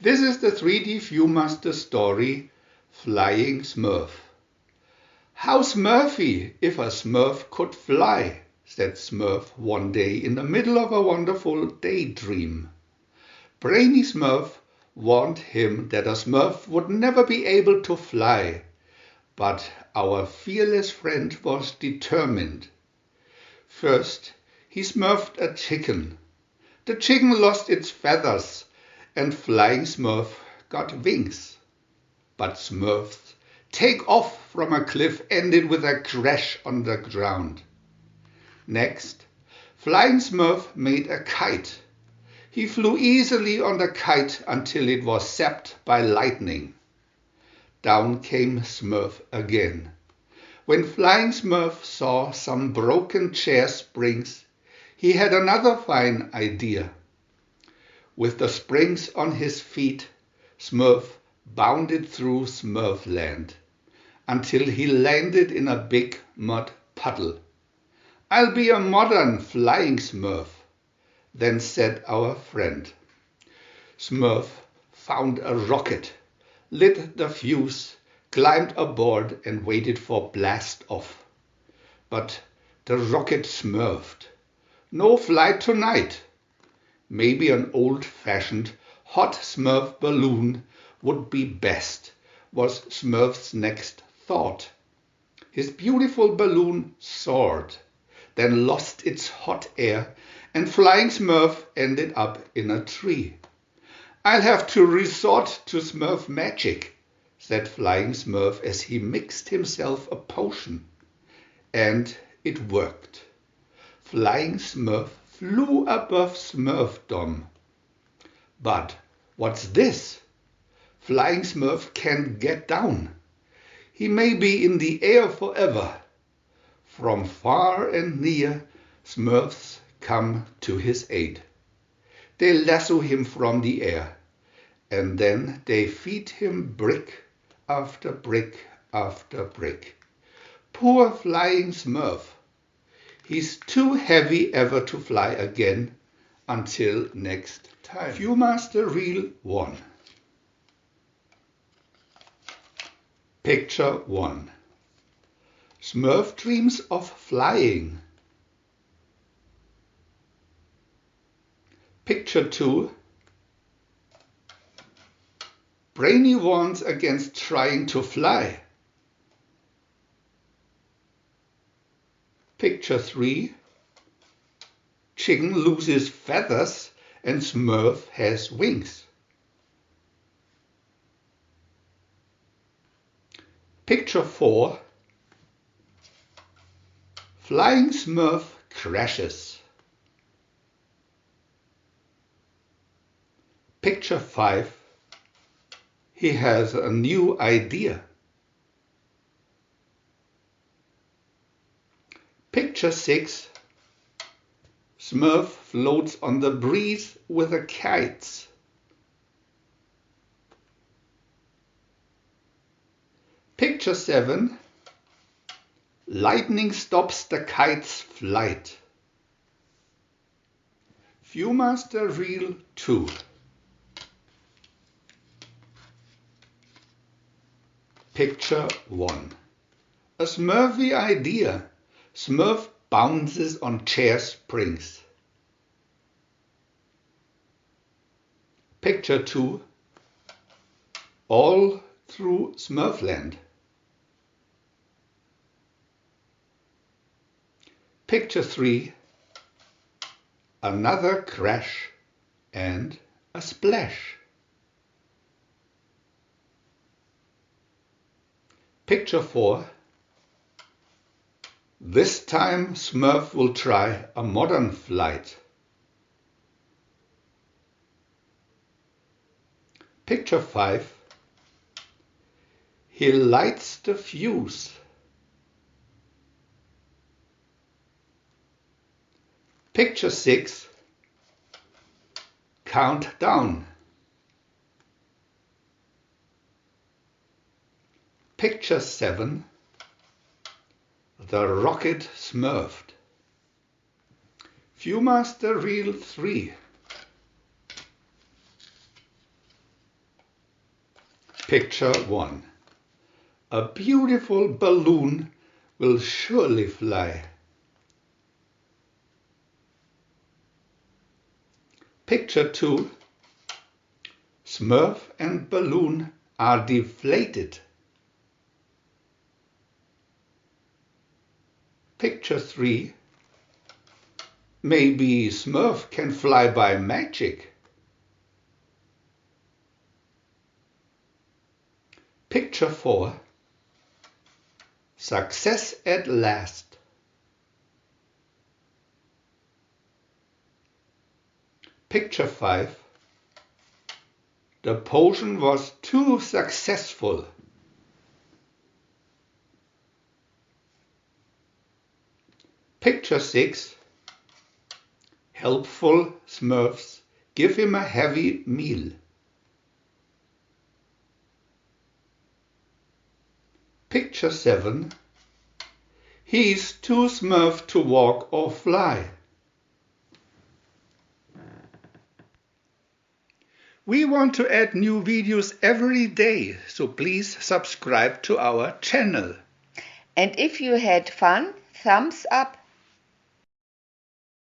This is the 3D Viewmaster story, Flying Smurf. "How Smurfy if a Smurf could fly," said Smurf one day in the middle of a wonderful daydream. Brainy Smurf warned him that a Smurf would never be able to fly, but our fearless friend was determined. First, he smurfed a chicken. The chicken lost its feathers, and Flying Smurf got wings. But Smurfs take off from a cliff ended with a crash on the ground. Next, Flying Smurf made a kite. He flew easily on the kite until it was zapped by lightning. Down came Smurf again. When Flying Smurf saw some broken chair springs, he had another fine idea. With the springs on his feet, Smurf bounded through Smurfland until he landed in a big mud puddle. "I'll be a modern Flying Smurf," then said our friend. Smurf found a rocket, lit the fuse, climbed aboard and waited for blast off. But the rocket smurfed. "No flight tonight." Maybe an old-fashioned hot Smurf balloon would be best, was Smurf's next thought. His beautiful balloon soared, then lost its hot air, and Flying Smurf ended up in a tree. "I'll have to resort to Smurf magic," said Flying Smurf as he mixed himself a potion. And it worked. Flying Smurf flew above Smurfdom. But what's this? Flying Smurf can't get down. He may be in the air forever. From far and near, Smurfs come to his aid. They lasso him from the air, and then they feed him brick after brick after brick. Poor Flying Smurf! He's too heavy ever to fly again. Until next time. Viewmaster Reel 1. Picture 1. Smurf dreams of flying. Picture 2. Brainy warns against trying to fly. Picture 3. Chicken loses feathers and Smurf has wings. Picture 4. Flying Smurf crashes. Picture 5. He has a new idea. Picture 6. Smurf floats on the breeze with the kites. Picture 7. Lightning stops the kite's flight. Viewmaster Reel 2. Picture 1. A Smurfy idea. Smurf bounces on chair springs. Picture 2. All through Smurfland. Picture 3. Another crash and a splash. Picture 4. This time Smurf will try a modern flight. Picture 5. He lights the fuse. Picture 6. Countdown. Picture 7. The rocket smurfed. Viewmaster Reel 3. Picture 1. A beautiful balloon will surely fly. Picture 2. Smurf and balloon are deflated. Picture 3. Maybe Smurf can fly by magic. Picture 4. Success at last. Picture 5. The potion was too successful. Picture 6. Helpful Smurfs give him a heavy meal. Picture 7. He's too Smurf to walk or fly. We want to add new videos every day, so please subscribe to our channel. And if you had fun, thumbs up.